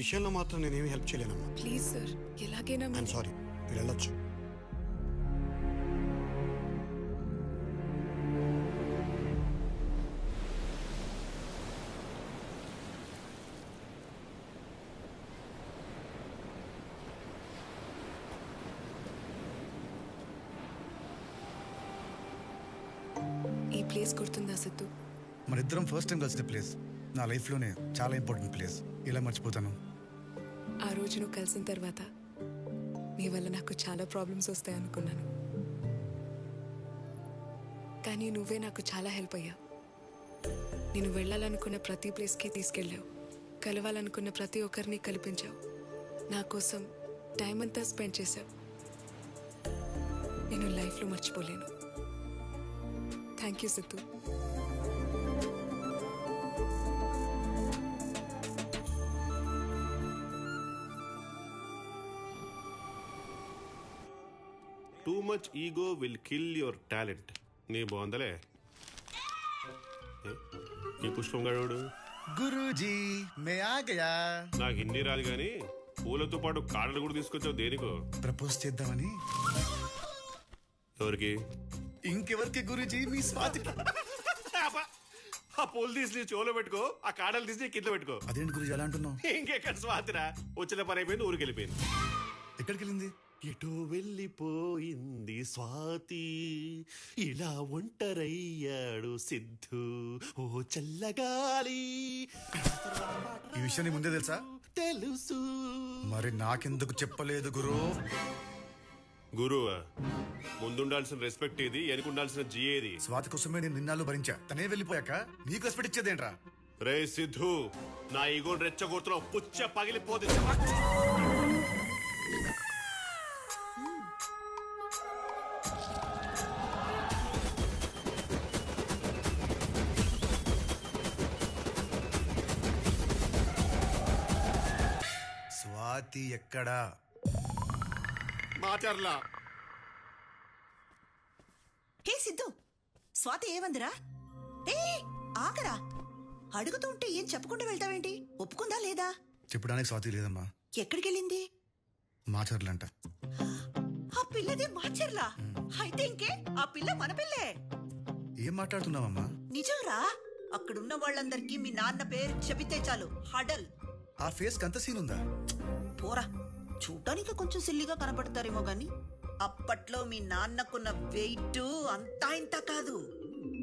విషయంలో మాత్రం నేనేమి హెల్ప్ చేయలేనమ్మా. ప్లీజ్ సార్, ఎలాగైనా ఐఎమ్ సారీ, మీరు వెళ్ళొచ్చు. ఈ ప్లేస్ గుర్తుందా సిద్ధు? మనిద్దరం ఫస్ట్ టైం కలిసిన ప్లేస్. నా లైఫ్లోనే చాలా ఇంపార్టెంట్ ప్లేస్. ఇలా మర్చిపోతాను? ఆ రోజు నువ్వు కలిసిన తర్వాత నీ వల్ల నాకు చాలా ప్రాబ్లమ్స్ వస్తాయి అనుకున్నాను, కానీ నువ్వే నాకు చాలా హెల్ప్ అయ్యావు. నేను వెళ్ళాలనుకున్న ప్రతి ప్లేస్కి తీసుకెళ్ళావు, కలవాలనుకున్న ప్రతి ఒక్కరిని కల్పించావు, నా కోసం టైం అంతా స్పెండ్ చేశావు. నేను లైఫ్లో మర్చిపోలేను. Thank you Siddhu. Too much ego will kill your talent. నీ బాగుందలే ఈ పుష్పం గడువుడు. గురూజీ మే ఆ గయా. నాకు హిందీ రాదు కానీ పూలతో పాటు కాడలు కూడా తీసుకొచ్చావు దేనికో? ప్రపోజ్ చేద్దామని. ఎవరికి? ఇంకెవరికి గురూజీ? మీ స్వాతికి. ఆ పూలు తీసి చెవులో పెట్టుకో, ఆ కాడలు తీసి కింద పెట్టుకో. అదేంటి గురూజీ అలా అంటున్నావు? ఇంకెక్కడ స్వాతిరా, వచ్చిన పని అయిపోయింది, ఊరికి వెళ్ళిపోయింది. ఎక్కడికి వెళ్ళింది? ఎటో వెళ్ళిపోయింది స్వాతి, ఇలా ఒంటరయ్యాడు సిద్ధు, ఓ చల్లగాలి. ఈ విషయం ముందే తెలుసా? తెలుసు. మరి నాకెందుకు చెప్పలేదు గురు? గురువా? ముందుండాల్సిన రెస్పెక్ట్ ఏది, వెనుకుండాల్సిన జీ ఏది? స్వాతి కోసమే నేను నిన్నాళ్ళు భరించా. తనే వెళ్ళిపోయాక నీకు రెస్పెక్ట్ ఇచ్చేదేంట్రా? రే సిద్ధు, నా ఈగోని రెచ్చగొడుతున్నావు, పుచ్చ పగిలిపోతే. స్వాతి ఎక్కడా? మాచర్లా. హే సిద్ధు, స్వాతి ఏమందిరా? ఏ ఆగరా, అడుగుతూ ఉంటే ఏం చెప్పకుండా వెళ్తావేంటి? ఒప్పుకుందా లేదా? చెప్పడానికి స్వాతి లేదమ్మా. ఎక్కడికెళ్ళింది? మాచర్లంట. ఆ పిల్లది మాచర్లా? అయితే ఇంకే, ఆ పిల్ల మన పిల్లే. ఏం మాట్లాడుతున్నావమ్మా? నిజంరా, అక్కడున్న వాళ్ళందరికీ మీ నాన్న పేరు చెబితే చాలు హడల్. ఆ ఫేస్ కంత సీన్ ఉందా? పోరా, చూడటానికి కొంచెం సిల్లిగా కనపడతారేమో గాని అప్పట్లో మీ నాన్నకున్న వెయిట్ అంతా ఇంత కాదు.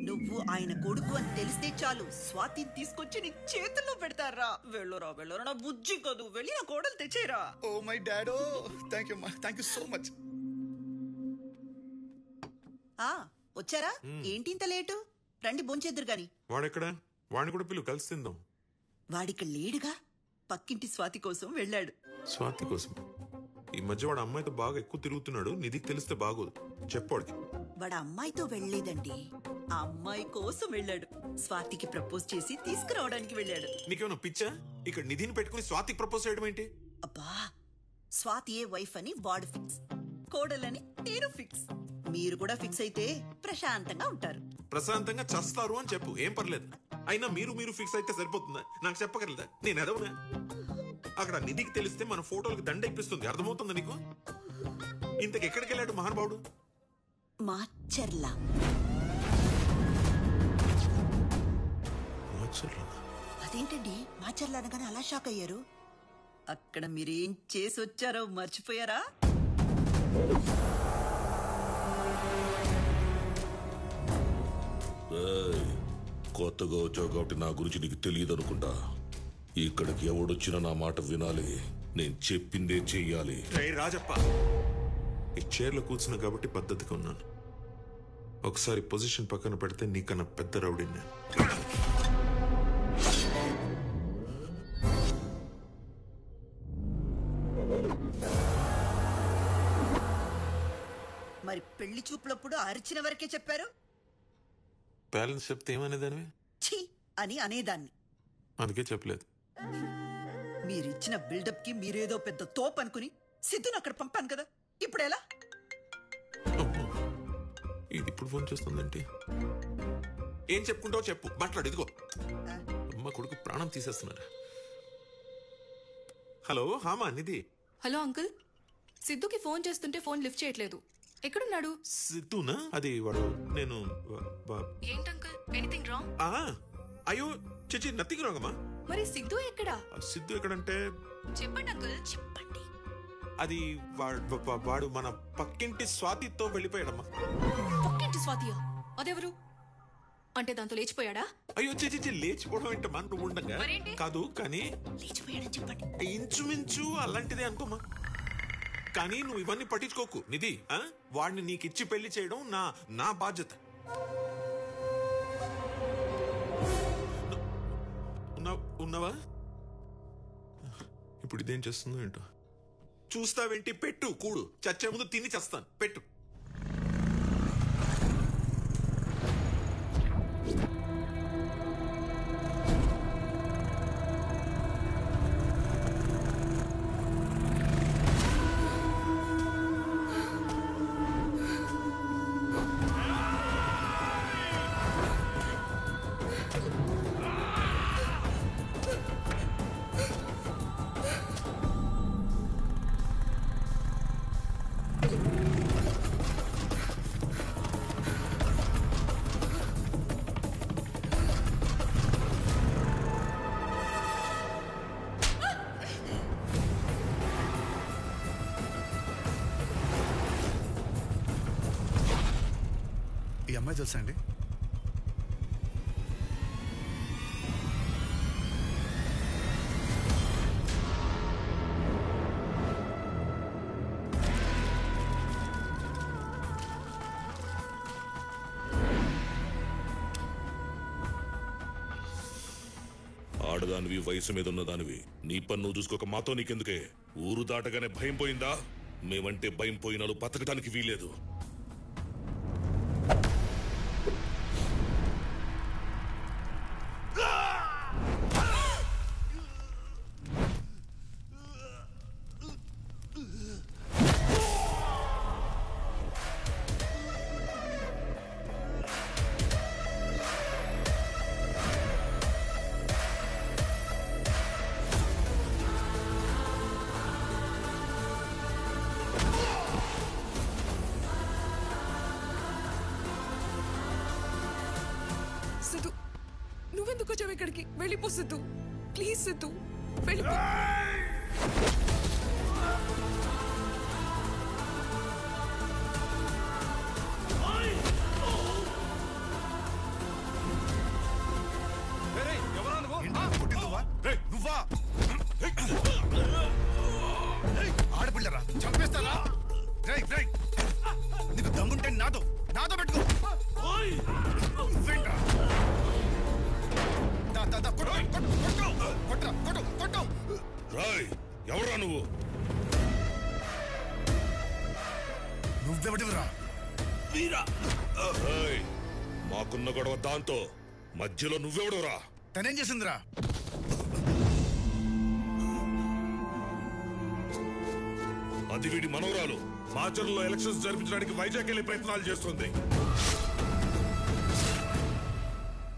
నువ్వు ఆయన కొడుకు అని తెలిస్తే చాలు స్వాతిని తీసుకొచ్చి నీ చేతుల్లో పెడతారా. వెళ్ళరా వెళ్ళరా, నా బుజ్జి కాదు, వెళ్ళి నా కోడలు తెచ్చేరా. ఓ మై డాడో, థ్యాంక్ యూ సో మచ్. వచ్చారా? ఏంటి ఇంత లేటు? రండి భోంచేద్దురు గాని. వాడెక్కడ? వాడిని కూడా పిలువు, కలిసి తిందాం. వాడిక లేడుగా, పక్కింటి స్వాతి కోసం వెళ్ళాడు. స్వాతి కోసం? ఈ మధ్య వాడు అమ్మాయితో బాగా ఎక్కువ తిరుగుతున్నాడు, నిధికి తెలిస్తే బాగోదు, చెప్పాడికి. వాడు అమ్మాయితో వెళ్ళలేదండి, ఆ అమ్మాయి కోసం వెళ్ళాడు. స్వాతికి ప్రపోజ్ చేసి తీసుకురావడానికి వెళ్ళాడు. నీకేమన్నా పిచ్చా? ఇక్కడ నిధిని పెట్టుకుని స్వాతికి ప్రపోజ్ చేయడం ఏంటి? అబ్బా, స్వాతి ఏ వైఫ్ అని వాడు ఫిక్స్, కోడలని నేను ఫిక్స్. మీరు కూడా ఫిక్స్ అయితే ప్రశాంతంగా ఉంటారు. ప్రశాంతంగా చస్తారు అని చెప్పు, ఏం పర్లేదు. అయినా మీరు ఫిక్స్ అయితే సరిపోతుందా? నాకు చెప్పగలదా? నేను ఎదవనా? అక్కడ నిధికి తెలిస్తే మన ఫోటోలకు దండ ఇప్పిస్తుంది, అర్థమవుతుందా నీకు? ఇంతకు ఎక్కడికి వెళ్ళాడు మహానుభావుడు? మాచర్లా. అదేంటండి, మాచర్లా అనగానే అలా షాక్ అయ్యారు? అక్కడ మీరేం చేసి వచ్చారో మర్చిపోయారా? కొత్తగా వచ్చావు కాబట్టి నా గురించి నీకు తెలియదు అనుకుంటా. ఇక్కడికి ఎవడొచ్చినా నా మాట వినాలి, నేను చెప్పిందే చెయ్యాలి. రాజప్ప, ఈ చైర్లో కూర్చున్నా కాబట్టి పద్ధతిగా ఉన్నాను. ఒకసారి పొజిషన్ పక్కన పెడితే నీకన్నా పెద్ద రౌడీని నేను. మరి పెళ్లి చూపులప్పుడు అరిచిన వరకే చెప్పారు. బ్యాలెన్స్ చెప్తే ఏమనేదానివి? ఛీ అని అనేదాన్ని. అందుకే చెప్పలేదు. మీరిచ్చిన బిల్డప్ కి మీరేదో పెద్ద తోపు అనుకుని సిద్ధుని అక్కడ పంపాను కదా, ఇప్పుడు ఎలా? ఇది ఇప్పుడు ఫోన్ చేస్తుందంటే ఏం చెప్పుకుంటావు చెప్పు, మాట్లాడు. ఇదిగో అమ్మ కొడుకు ప్రాణం తీసేస్తున్నారు. హలో హామా నిధి. హలో అంకుల్, సిద్ధుకి ఫోన్ చేస్తుంటే ఫోన్ లిఫ్ట్ చేయట్లేదు. ఎక్కడున్నాడు? సిద్ధునా? అది వాడు నేను ఏంటి అంకుల్, ఎనీథింగ్ రాంగ్? అయ్యో చిచి నథింగ్ రాంగ్ అమ్మా. మరి సిద్ధు ఎక్కడా? సిద్ధు ఎక్కడంటే చెప్పండి అంకుల్, చెప్పండి. అది వాడు మన పక్కింటి స్వాతితో వెళ్ళిపోయాడమ్మా. పక్కింటి స్వాతియా? అదెవరు? అంటే దాంతో లేచిపోయాడా? అయ్యో చిచి లేచిపోవడం ఏంటమ్మా నువ్వు ఉండగా. కాదు కానీ లేచిపోయాడని చెప్పండి. ఇంచుమించు అలాంటిదే అనుకోమా. కానీ నువ్వు ఇవన్నీ పట్టించుకోకు నిధి. వాడిని నీకిచ్చి పెళ్లి చేయడం నా బాధ్యత. ఉన్నావా? ఇప్పుడు ఇదేం చేస్తుందో ఏంటో. చూస్తావేంటి? పెట్టు కూడు. చచ్చే ముందు తిని చస్తాను. పెట్టు. ఈ అమ్మాయి తెలుసా అండి? ఆడదానివి, వయసు మీద ఉన్నదానివి, నీ పన్ను నువ్వు చూసుకోక మాతో నీకెందుకే? ఊరు దాటగానే భయం పోయిందా? మేమంటే భయం పోయినాలు బతకటానికి వీలేదు. సిద్ధు, నువ్వెందుకు వచ్చావు ఇక్కడికి? వెళ్ళిపో సిద్ధు, ప్లీజ్ సిద్ధు, వెళ్ళిపో. నువ్వా? ఆడపిల్లరా, చంపేస్తానా? నీకు దమ్ముంటే నాతో పెట్టుకో. ఎవరా నువ్వు? నువ్వెవడివిరా? మాకున్న గొడవ దాంతో, మధ్యలో నువ్వెవడురా? తనేం చేసిందిరా? అది వీడి మనవరాలు. మాచర్లో ఎలక్షన్స్ జరిపించడానికి వైజాగ్ వెళ్ళే ప్రయత్నాలు చేస్తుంది.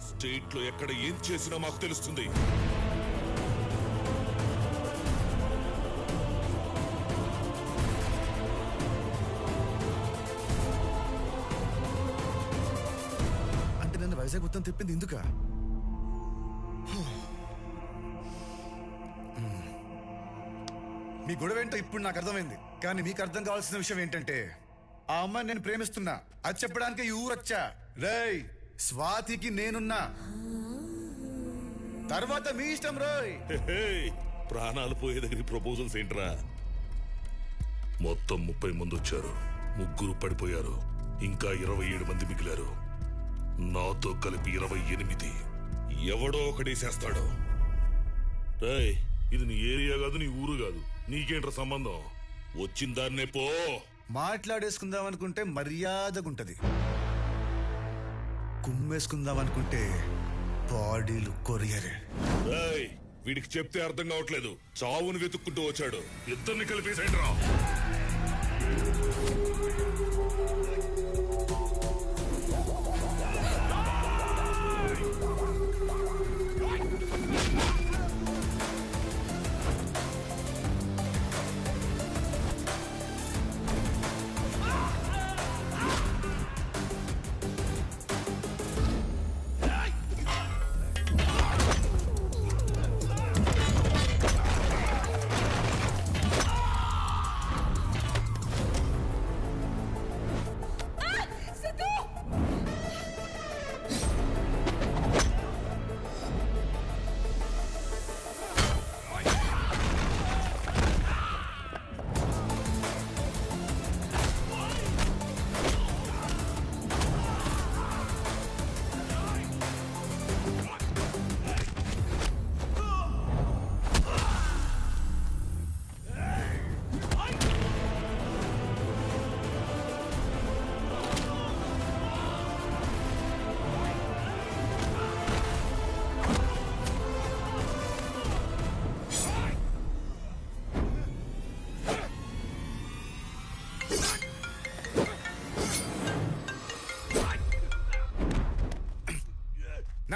స్టేట్ లో ఎక్కడ ఏం చేసినా మాకు తెలుస్తుంది. అంటే నన్ను వైజాగ్ మొత్తం తిప్పింది ఎందుక? మీ గొడవ ఏంటో ఇప్పుడు నాకు అర్థమైంది. కానీ మీకు అర్థం కావాల్సిన విషయం ఏంటంటే, ఆ అమ్మాయిని నేను ప్రేమిస్తున్నా. అది చెప్పడానికి ఈ ఊరొచ్చా. రేయ్, స్వాతికి నేనున్నా. తర్వాత మీ ఇష్టం రోయ్. ప్రాణాలు పోయే దగ్గర ప్రపోజల్స్ ఏంట్రా? మొత్తం 30 మంది వచ్చారు, 3 పడిపోయారు, ఇంకా 27 మంది మిగిలారు. నాతో కలిపి 28. ఎవడో ఒకడేసేస్తాడు. రేయ్, ఇది నీ ఏరియా కాదు, నీ ఊరు కాదు. నీకేంట్రా సంబంధం? వచ్చిన దాన్నే పో. మాట్లాడేసుకుందాం అనుకుంటే మర్యాదగుంటది, కుమ్మేసుకుందాం అనుకుంటే బాడీలు కొరియరే. వీడికి చెప్తే అర్థం కావట్లేదు. చావును వెతుక్కుంటూ వచ్చాడు. ఇద్దరిని కలిపేసేంటి రా.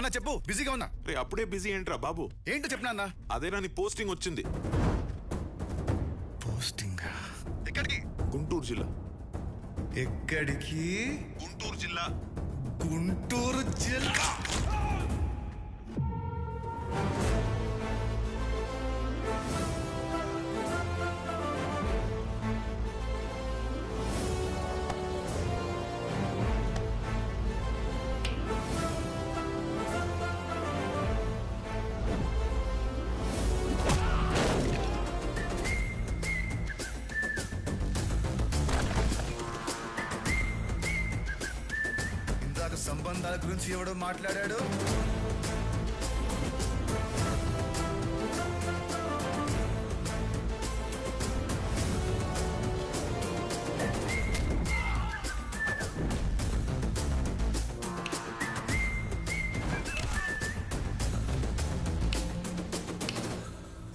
నాన్న చెప్పు, బిజీగా ఉన్నా. రే అప్పుడే బిజీ ఏంట్రా బాబు? ఏంటో చెప్పు నాన్న. అదేనా నీ పోస్టింగ్ వచ్చింది. పోస్టింగ్ ఎక్కడికి? గుంటూరు జిల్లా. ఎక్కడికి? గుంటూరు జిల్లా. గుంటూరు జిల్లా. సంబంధాల గురించి ఎవడో మాట్లాడాడు.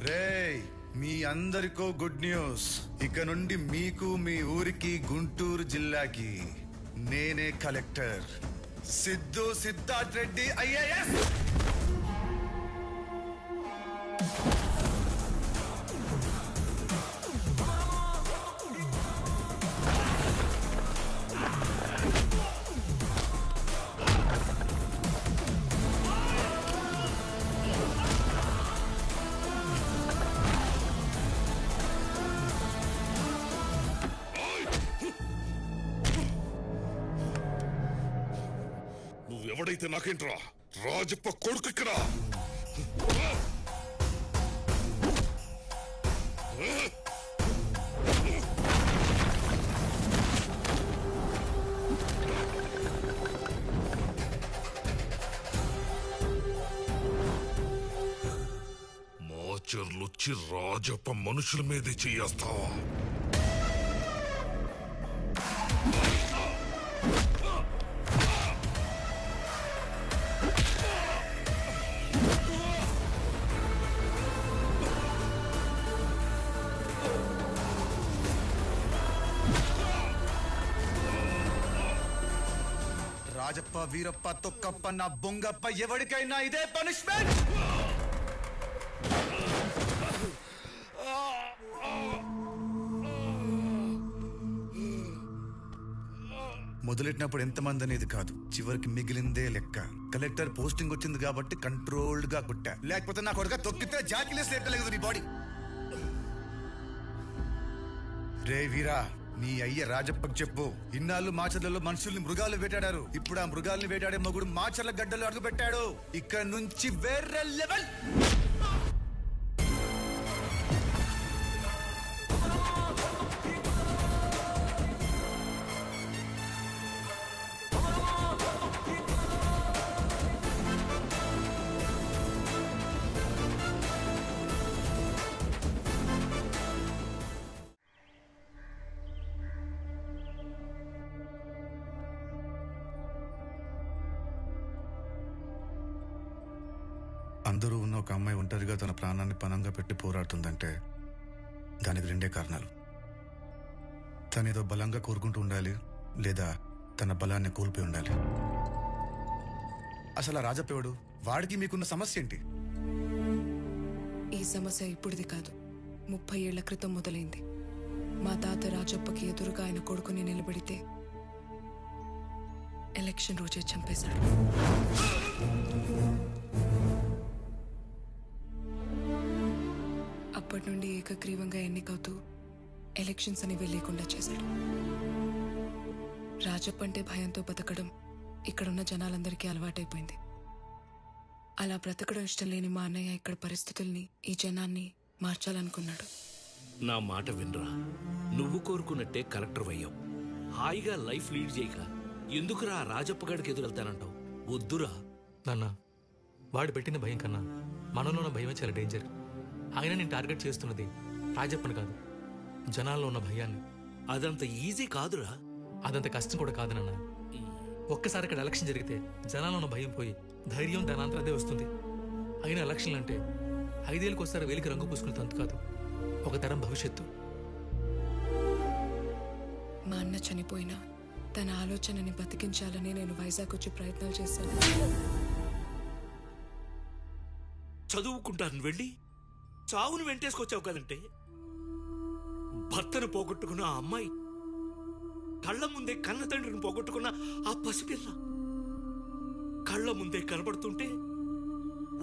రేయ్, మీ అందరికో గుడ్ న్యూస్. ఇక నుండి మీకు, మీ ఊరికి, గుంటూరు జిల్లాకి నేనే కలెక్టర్. సిద్ధు సిద్ధార్థ్ రెడ్డి ఐఏఎస్. ఎవడైతే నాకేంట్రా? రాజప్ప కొడుకు ఇక్కడ. మాచర్లొచ్చి రాజప్ప మనుషుల మీదే చేస్తావా? రాజప్ప, వీరప్ప, తొక్కప్ప, నా బొంగప్ప, ఎవరికైనా ఇదే పనిష్మెంట్. మొదలెట్టినప్పుడు ఎంతమంది అనేది కాదు, చివరికి మిగిలిందే లెక్క. కలెక్టర్ పోస్టింగ్ వచ్చింది కాబట్టి కంట్రోల్డ్ గా కొట్టా, లేకపోతే నా కొడుక తొక్కితే జాకిలేసి లేపలేదు నీ బాడీ. రే వీరా, నీ అయ్య రాజప్పకి చెప్పు, ఇన్నాళ్ళు మాచర్లలో మనుషుల్ని మృగాలు వేటాడారు. ఇప్పుడు ఆ మృగాల్ని వేటాడే మగుడు మాచర్ల గడ్డలు అడుగు పెట్టాడు. ఇక్కడ నుంచి వేరే లెవెల్. అందరూ ఉన్న ఒక అమ్మాయి ఒంటరిగా తన ప్రాణాన్ని పణంగా పెట్టి పోరాడుతుందంటే దానికి రెండే కారణాలు. తనేదో బలంగా కోరుకుంటూ ఉండాలి, లేదా తన బలాన్ని కోల్పోయి ఉండాలి. అసలు ఆ రాజప్పేవాడు, వాడికి మీకున్న సమస్య ఏంటి? ఈ సమస్య ఇప్పుడుది కాదు, 30 ఏళ్ల క్రితం మొదలైంది. మా తాత రాజప్పకి ఎదురుగా ఆయన కొడుకుని నిలబడితే ఎలక్షన్ రోజే చంపేశాడు. అప్పటి నుండి ఏకగ్రీవంగా ఎన్నికవుతూ ఎలక్షన్స్ అనేవి లేకుండా చేశాడు. రాజప్ప అంటే భయంతో బతకడం ఇక్కడున్న జనాలందరికీ అలవాటైపోయింది. అలా బ్రతకడం ఇష్టం లేని మా అన్నయ్య ఇక్కడ పరిస్థితుల్ని, ఈ జనాన్ని మార్చాలనుకున్నాడు. నా మాట వినరా, నువ్వు కోరుకున్నట్టే కలెక్టర్ అయ్యావు. హాయిగా లైఫ్ లీడ్ చేయక ఎందుకురా రాజప్ప గడికి ఎదురెళ్తానంటావు? వద్దురా నాన్న. వాడు పెట్టిన భయం కన్నా మనలో ఉన్న భయమే చాలా డేంజర్. ఆయన నేను టార్గెట్ చేస్తున్నది రాజప్పని కాదు, జనాల్లో ఉన్న భయాన్ని. అదంత ఈజీ కాదురా. అదంత కష్టం కూడా కాదు నాన్న. ఒక్కసారి అక్కడ ఎలక్షన్ జరిగితే జనాల్లో ఉన్న భయం పోయి ధైర్యం దానంతా అదే వస్తుంది. అయినా ఎలక్షన్లు అంటే 5 ఏళ్ళకి ఒకసారి వేలికి రంగు పూసుకునే తంతు కాదు, ఒక తరం భవిష్యత్తు. మా అన్న చనిపోయినా తన ఆలోచనని బతికించాలని నేను వైజాగ్ వచ్చి ప్రయత్నాలు చేశాను. చదువుకుంటాను వెళ్ళి చావును వెంటేసుకొచ్చావు కదంటే భర్తను పోగొట్టుకున్న ఆ అమ్మాయి, కళ్ళ ముందే కన్న తండ్రిని పోగొట్టుకున్న ఆ పసిపిల్ల కళ్ళ ముందే కనబడుతుంటే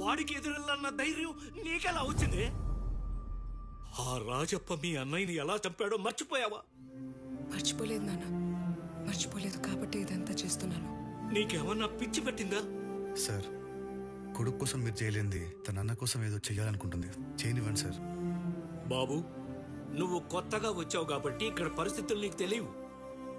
వాడికి ఎదురెళ్ళన్న ధైర్యం నీకెలా వచ్చిందే? ఆ రాజప్ప మీ అన్నయ్యని ఎలా చంపాడో మర్చిపోయావా? మర్చిపోలేదు నాన్న, మర్చిపోలేదు కాబట్టి ఇదంతా చేస్తున్నాను. నీకేమన్నా పిచ్చి పెట్టిందా? సార్, కొడుకు కోసం మీరు చేయలేంది తన అన్న కోసం ఏదో చెయ్యాలనుకుంటుంది. చేయనివ్వండి సార్. బాబు, నువ్వు కొత్తగా వచ్చావు కాబట్టి ఇక్కడ పరిస్థితులు నీకు తెలియవు.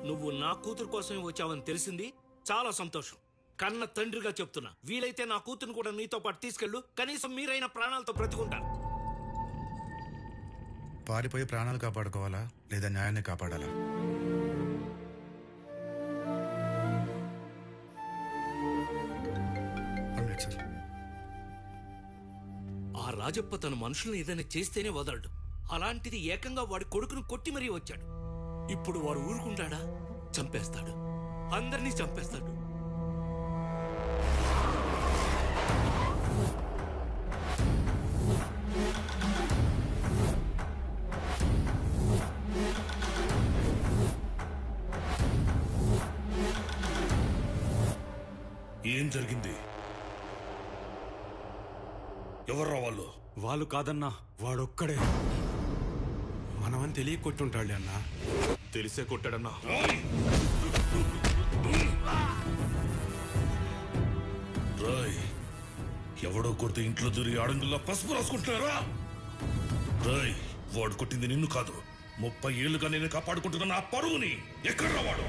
నువ్వు నా కూతురు కోసమే వచ్చావని తెలిసింది, చాలా సంతోషం. కన్న తండ్రిగా చెప్తున్నా, వీలైతే నా కూతురుని కూడా నీతో పాటు తీసుకెళ్ళు. కనీసం మీరైన ప్రాణాలతో బ్రతుకుంటారు. పారిపోయి ప్రాణాలు కాపాడుకోవాలా లేదా న్యాయాన్ని కాపాడాలా? సార్, ఆ రాజప్ప తన మనుషులను ఏదైనా చేస్తేనే వదలడు. అలాంటిది ఏకంగా వాడి కొడుకును కొట్టి మరీ వచ్చాడు. ఇప్పుడు వాడు ఊరుకుంటాడా? చంపేస్తాడు, అందరినీ చంపేస్తాడు. ఏం జరిగింది? ఎవర్రా వాళ్ళు? వాళ్ళు కాదన్నా, వాడొక్కడే. మనమని తెలియ కొట్టుంటాడు అన్నా. తెలిసే కొట్టాడన్నా. రాయ్, ఎవడో కొడితే ఇంట్లో దూరి ఆడంగుల్లా పసుపు రాసుకుంటున్నారా? రాయ్, వాడు కొట్టింది నిన్ను కాదు, 30 ఏళ్లుగా నేను కాపాడుకుంటున్న నా పరువుని. ఎక్కడ్రా వాడు?